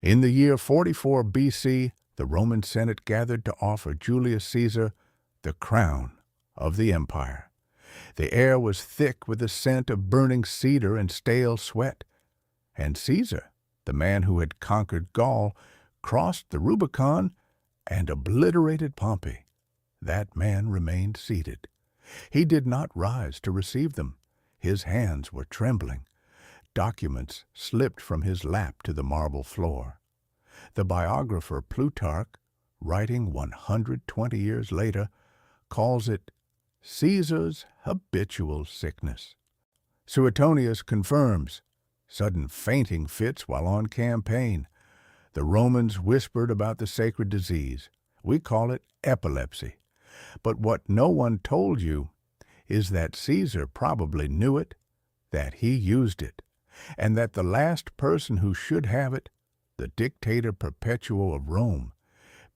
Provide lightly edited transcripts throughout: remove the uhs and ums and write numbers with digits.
In the year 44 BC, the Roman Senate gathered to offer Julius Caesar the crown of the empire. The air was thick with the scent of burning cedar and stale sweat, and Caesar, the man who had conquered Gaul, crossed the Rubicon and obliterated Pompey. That man remained seated. He did not rise to receive them. His hands were trembling. Documents slipped from his lap to the marble floor. The biographer Plutarch, writing 120 years later, calls it Caesar's habitual sickness. Suetonius confirms sudden fainting fits while on campaign. The Romans whispered about the sacred disease. We call it epilepsy. But what no one told you is that Caesar probably knew it, that he used it, and that the last person who should have it, the dictator Perpetuo of Rome,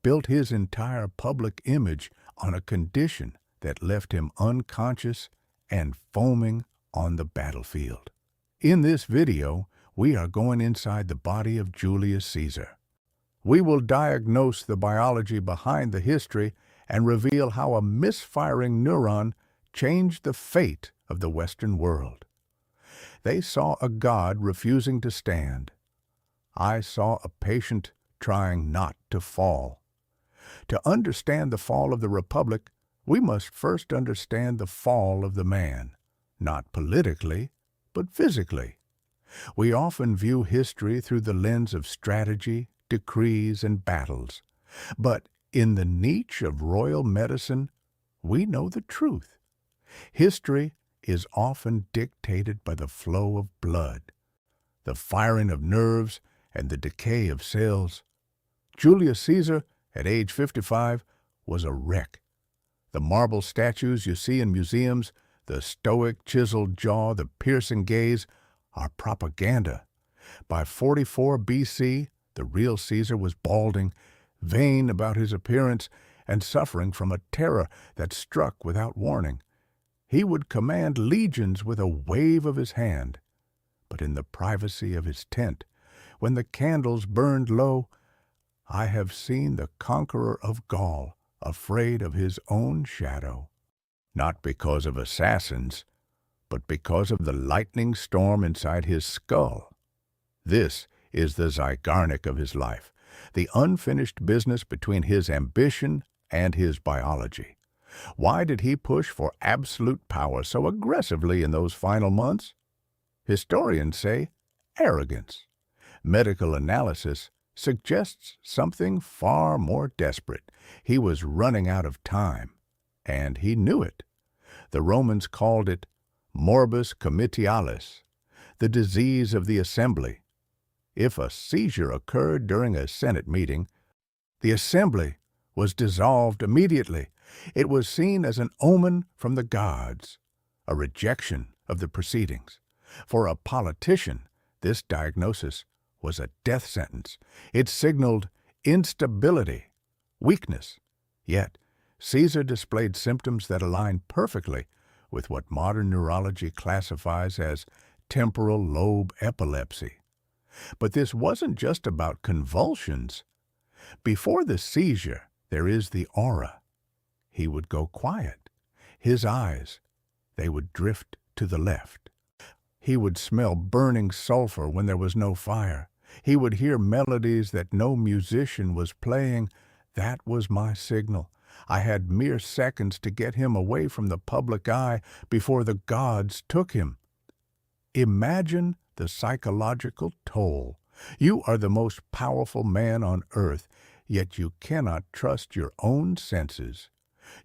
built his entire public image on a condition that left him unconscious and foaming on the battlefield. In this video, we are going inside the body of Julius Caesar. We will diagnose the biology behind the history and reveal how a misfiring neuron changed the fate of the Western world. They saw a god refusing to stand. I saw a patient trying not to fall. To understand the fall of the Republic, we must first understand the fall of the man, not politically, but physically. We often view history through the lens of strategy, decrees, and battles. But in the niche of royal medicine, we know the truth. History is often dictated by the flow of blood, the firing of nerves, and the decay of cells. Julius Caesar, at age 55, was a wreck. The marble statues you see in museums, the stoic chiseled jaw, the piercing gaze, are propaganda. By 44 BC, the real Caesar was balding, vain about his appearance, and suffering from a terror that struck without warning. He would command legions with a wave of his hand. But in the privacy of his tent, when the candles burned low, I have seen the conqueror of Gaul afraid of his own shadow, not because of assassins, but because of the lightning storm inside his skull. This is the Zygarnik of his life, the unfinished business between his ambition and his biology. Why did he push for absolute power so aggressively in those final months? Historians say arrogance. Medical analysis suggests something far more desperate. He was running out of time, and he knew it. The Romans called it morbus comitialis, the disease of the assembly. If a seizure occurred during a Senate meeting, the assembly was dissolved immediately. It was seen as an omen from the gods, a rejection of the proceedings. For a politician, this diagnosis was a death sentence. It signaled instability, weakness. Yet, Caesar displayed symptoms that align perfectly with what modern neurology classifies as temporal lobe epilepsy. But this wasn't just about convulsions. Before the seizure, there is the aura. He would go quiet. His eyes, they would drift to the left. He would smell burning sulfur when there was no fire. He would hear melodies that no musician was playing. That was my signal. I had mere seconds to get him away from the public eye before the gods took him. Imagine the psychological toll. You are the most powerful man on earth, yet you cannot trust your own senses.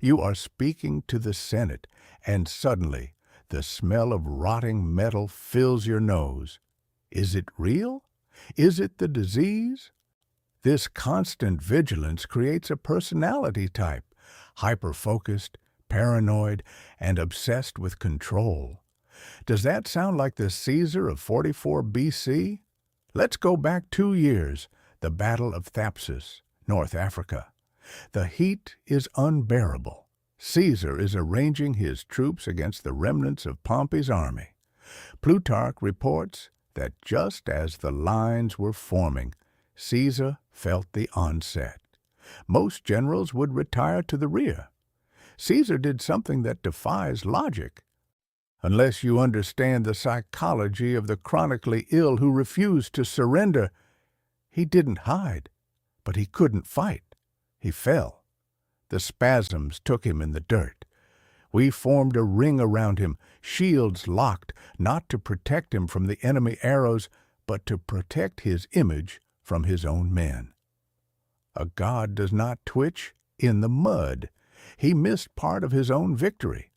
You are speaking to the Senate, and suddenly the smell of rotting metal fills your nose. Is it real? Is it the disease? This constant vigilance creates a personality type, hyper-focused, paranoid, and obsessed with control. Does that sound like the Caesar of 44 BC? Let's go back 2 years, the Battle of Thapsus, North Africa. The heat is unbearable. Caesar is arranging his troops against the remnants of Pompey's army. Plutarch reports that just as the lines were forming, Caesar felt the onset. Most generals would retire to the rear. Caesar did something that defies logic. Unless you understand the psychology of the chronically ill who refused to surrender, he didn't hide, but he couldn't fight. He fell. The spasms took him in the dirt. We formed a ring around him, shields locked, not to protect him from the enemy arrows, but to protect his image from his own men. A god does not twitch in the mud. He missed part of his own victory.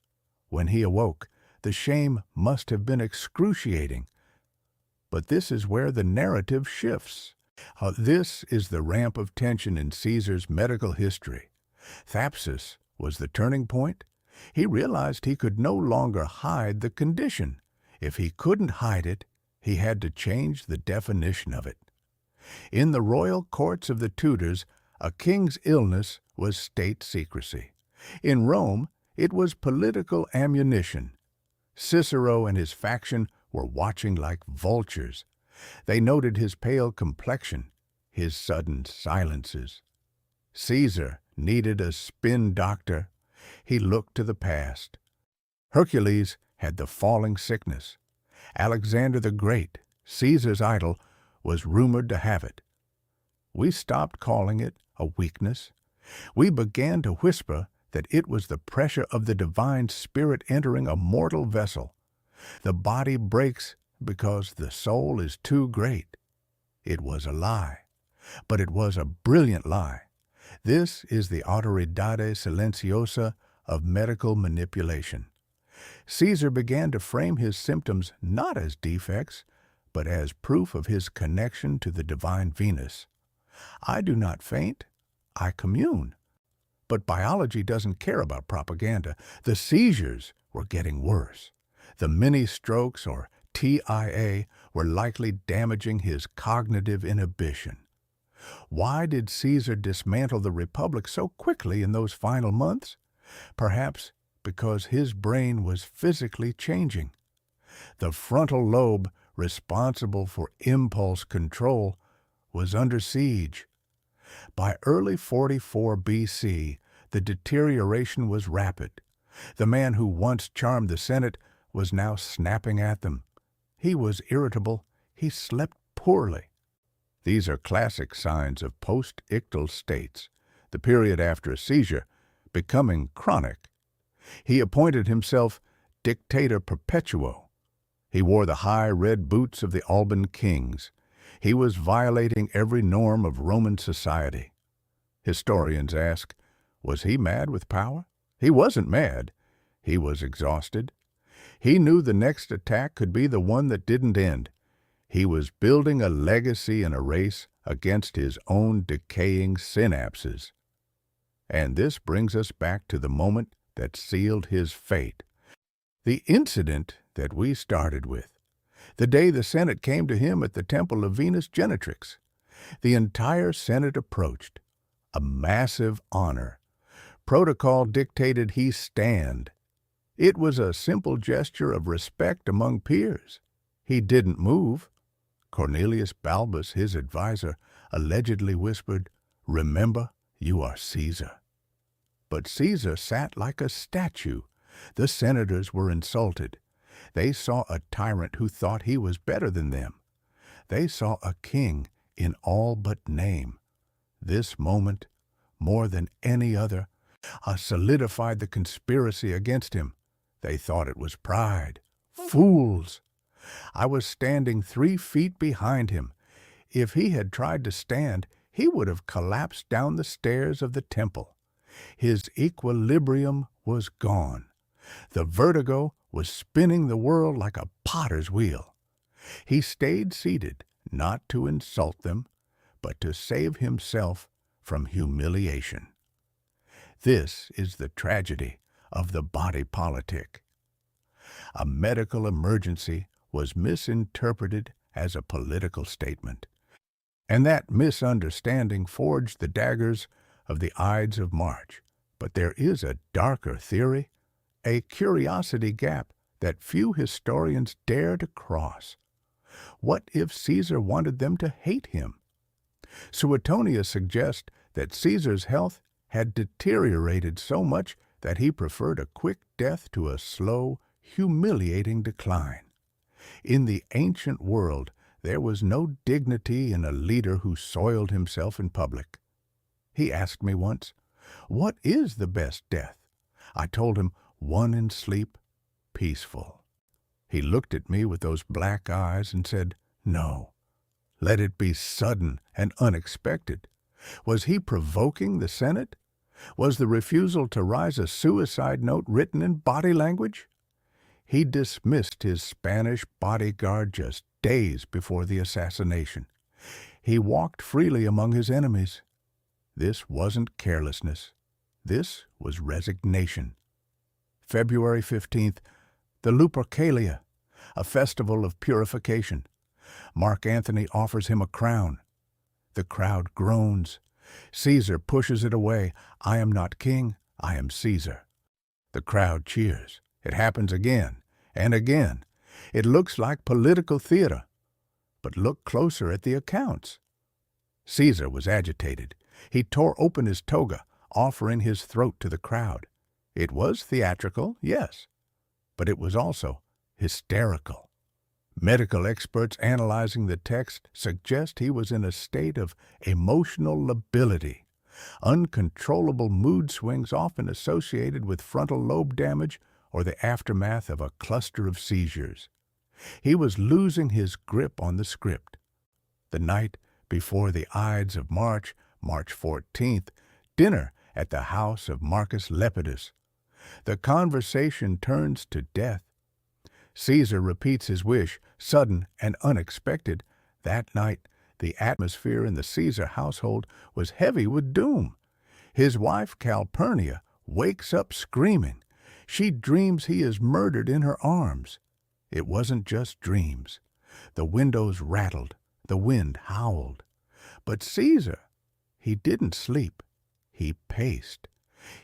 When he awoke, the shame must have been excruciating. But this is where the narrative shifts. This is the ramp of tension in Caesar's medical history. Thapsus was the turning point. He realized he could no longer hide the condition. If he couldn't hide it, he had to change the definition of it. In the royal courts of the Tudors, a king's illness was state secrecy. In Rome, it was political ammunition. Cicero and his faction were watching like vultures. They noted his pale complexion, his sudden silences. Caesar needed a spin doctor. He looked to the past. Hercules had the falling sickness. Alexander the Great, Caesar's idol, was rumored to have it. We stopped calling it a weakness. We began to whisper that it was the pressure of the divine spirit entering a mortal vessel. The body breaks because the soul is too great. It was a lie, but it was a brilliant lie. This is the autoridade silenciosa of medical manipulation. Caesar began to frame his symptoms not as defects, but as proof of his connection to the divine Venus. I do not faint, I commune. But biology doesn't care about propaganda. The seizures were getting worse. The mini-strokes, or TIA, were likely damaging his cognitive inhibition. Why did Caesar dismantle the Republic so quickly in those final months? Perhaps because his brain was physically changing. The frontal lobe, responsible for impulse control, was under siege. By early 44 BC, the deterioration was rapid. The man who once charmed the Senate was now snapping at them. He was irritable. He slept poorly. These are classic signs of post-ictal states, the period after a seizure, becoming chronic. He appointed himself Dictator Perpetuo. He wore the high red boots of the Alban kings. He was violating every norm of Roman society. Historians ask, was he mad with power? He wasn't mad. He was exhausted. He knew the next attack could be the one that didn't end. He was building a legacy in a race against his own decaying synapses. And this brings us back to the moment that sealed his fate. The incident that we started with. The day the Senate came to him at the temple of Venus Genetrix. The entire Senate approached. A massive honor. Protocol dictated he stand. It was a simple gesture of respect among peers. He didn't move. Cornelius Balbus, his advisor, allegedly whispered, "Remember, you are Caesar." But Caesar sat like a statue. The senators were insulted. They saw a tyrant who thought he was better than them. They saw a king in all but name. This moment, more than any other, solidified the conspiracy against him. They thought it was pride. Fools! I was standing 3 feet behind him. If he had tried to stand, he would have collapsed down the stairs of the temple. His equilibrium was gone. The vertigo was spinning the world like a potter's wheel. He stayed seated, not to insult them, but to save himself from humiliation. This is the tragedy of the body politic. A medical emergency was misinterpreted as a political statement, and that misunderstanding forged the daggers of the Ides of March. But there is a darker theory, a curiosity gap that few historians dare to cross. What if Caesar wanted them to hate him? Suetonius suggests that Caesar's health had deteriorated so much that he preferred a quick death to a slow, humiliating decline. In the ancient world, there was no dignity in a leader who soiled himself in public. He asked me once, "What is the best death?" I told him, "One in sleep, peaceful." He looked at me with those black eyes and said, "No, let it be sudden and unexpected." Was he provoking the Senate? Was the refusal to rise a suicide note written in body language? He dismissed his Spanish bodyguard just days before the assassination. He walked freely among his enemies. This wasn't carelessness. This was resignation. February 15th, the Lupercalia, a festival of purification. Mark Antony offers him a crown. The crowd groans. Caesar pushes it away. "I am not king, I am Caesar." The crowd cheers. It happens again and again. It looks like political theater. But look closer at the accounts. Caesar was agitated. He tore open his toga, offering his throat to the crowd. It was theatrical, yes, but it was also hysterical. Medical experts analyzing the text suggest he was in a state of emotional lability, uncontrollable mood swings often associated with frontal lobe damage or the aftermath of a cluster of seizures. He was losing his grip on the script. The night before the Ides of March, March 14th, dinner at the house of Marcus Lepidus. The conversation turns to death. Caesar repeats his wish, sudden and unexpected. That night, the atmosphere in the Caesar household was heavy with doom. His wife Calpurnia wakes up screaming. She dreams he is murdered in her arms. It wasn't just dreams. The windows rattled, the wind howled. But Caesar, he didn't sleep. He paced.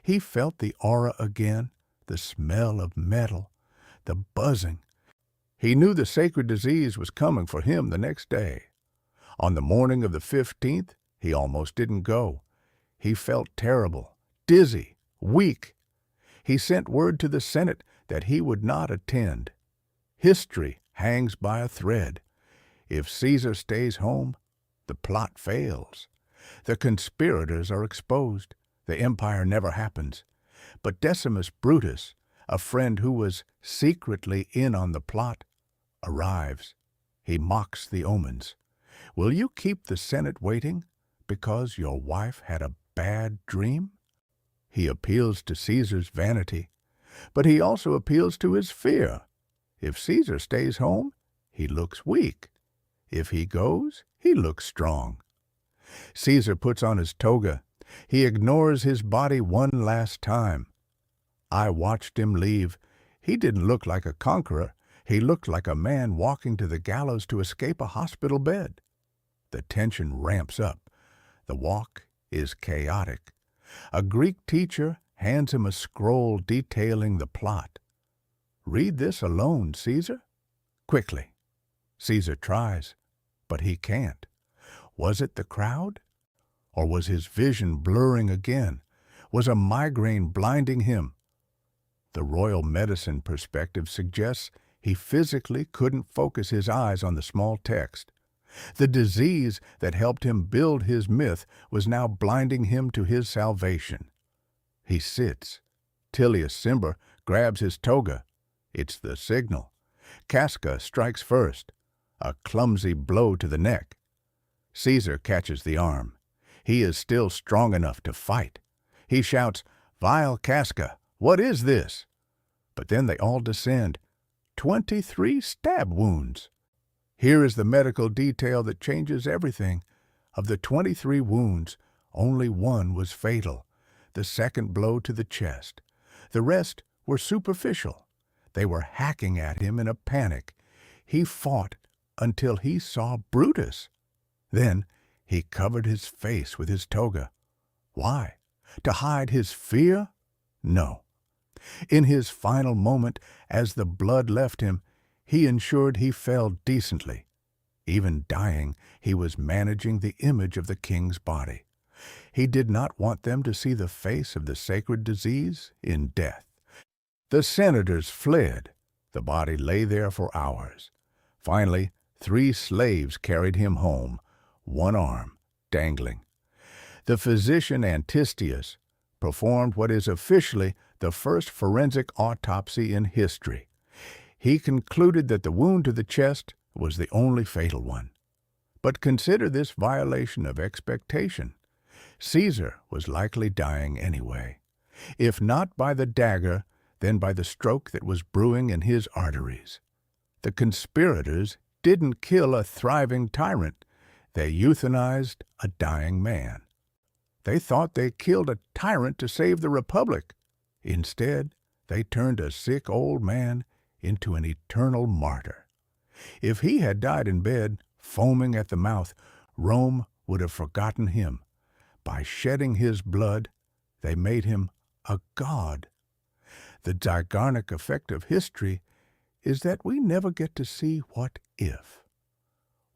He felt the aura again, the smell of metal, the buzzing. He knew the sacred disease was coming for him the next day. On the morning of the 15th, he almost didn't go. He felt terrible, dizzy, weak. He sent word to the Senate that he would not attend. History hangs by a thread. If Caesar stays home, the plot fails. The conspirators are exposed. The empire never happens. But Decimus Brutus, a friend who was secretly in on the plot, arrives. He mocks the omens. "Will you keep the Senate waiting because your wife had a bad dream?" He appeals to Caesar's vanity, but he also appeals to his fear. If Caesar stays home, he looks weak. If he goes, he looks strong. Caesar puts on his toga. He ignores his body one last time. I watched him leave. He didn't look like a conqueror. He looked like a man walking to the gallows to escape a hospital bed. The tension ramps up. The walk is chaotic. A Greek teacher hands him a scroll detailing the plot. "Read this alone, Caesar." Quickly. Caesar tries, but he can't. Was it the crowd? Or was his vision blurring again? Was a migraine blinding him? The royal medicine perspective suggests he physically couldn't focus his eyes on the small text. The disease that helped him build his myth was now blinding him to his salvation. He sits. Tullius Cimber grabs his toga. It's the signal. Casca strikes first. A clumsy blow to the neck. Caesar catches the arm. He is still strong enough to fight. He shouts, "Vile Casca, what is this?" But then they all descend. 23 stab wounds. Here is the medical detail that changes everything. Of the 23 wounds, only one was fatal, the second blow to the chest. The rest were superficial. They were hacking at him in a panic. He fought until he saw Brutus. Then he covered his face with his toga. Why? To hide his fear? No. In his final moment, as the blood left him, he ensured he fell decently. Even dying, he was managing the image of the king's body. He did not want them to see the face of the sacred disease in death. The senators fled. The body lay there for hours. Finally, 3 slaves carried him home, one arm dangling. The physician Antistius performed what is officially the first forensic autopsy in history. He concluded that the wound to the chest was the only fatal one. But consider this violation of expectation. Caesar was likely dying anyway, if not by the dagger, then by the stroke that was brewing in his arteries. The conspirators didn't kill a thriving tyrant. They euthanized a dying man. They thought they killed a tyrant to save the republic. Instead, they turned a sick old man into an eternal martyr. If he had died in bed, foaming at the mouth, Rome would have forgotten him. By shedding his blood, they made him a god. The Zeigarnik effect of history is that we never get to see what if.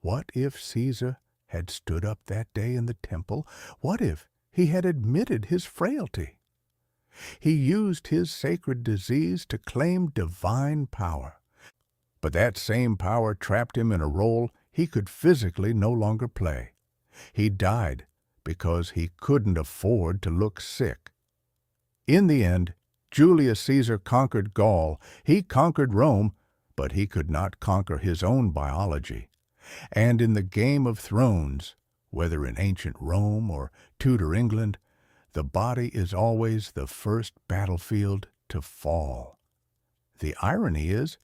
What if Caesar had stood up that day in the temple? What if he had admitted his frailty? He used his sacred disease to claim divine power. But that same power trapped him in a role he could physically no longer play. He died because he couldn't afford to look sick. In the end, Julius Caesar conquered Gaul. He conquered Rome, but he could not conquer his own biology. And in the Game of Thrones, whether in ancient Rome or Tudor England, the body is always the first battlefield to fall. The irony is,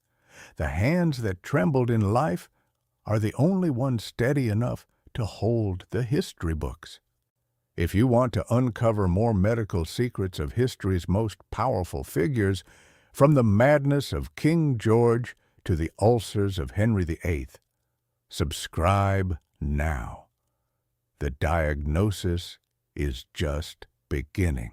the hands that trembled in life are the only ones steady enough to hold the history books. If you want to uncover more medical secrets of history's most powerful figures, from the madness of King George to the ulcers of Henry VIII, subscribe now. The diagnosis is just beginning.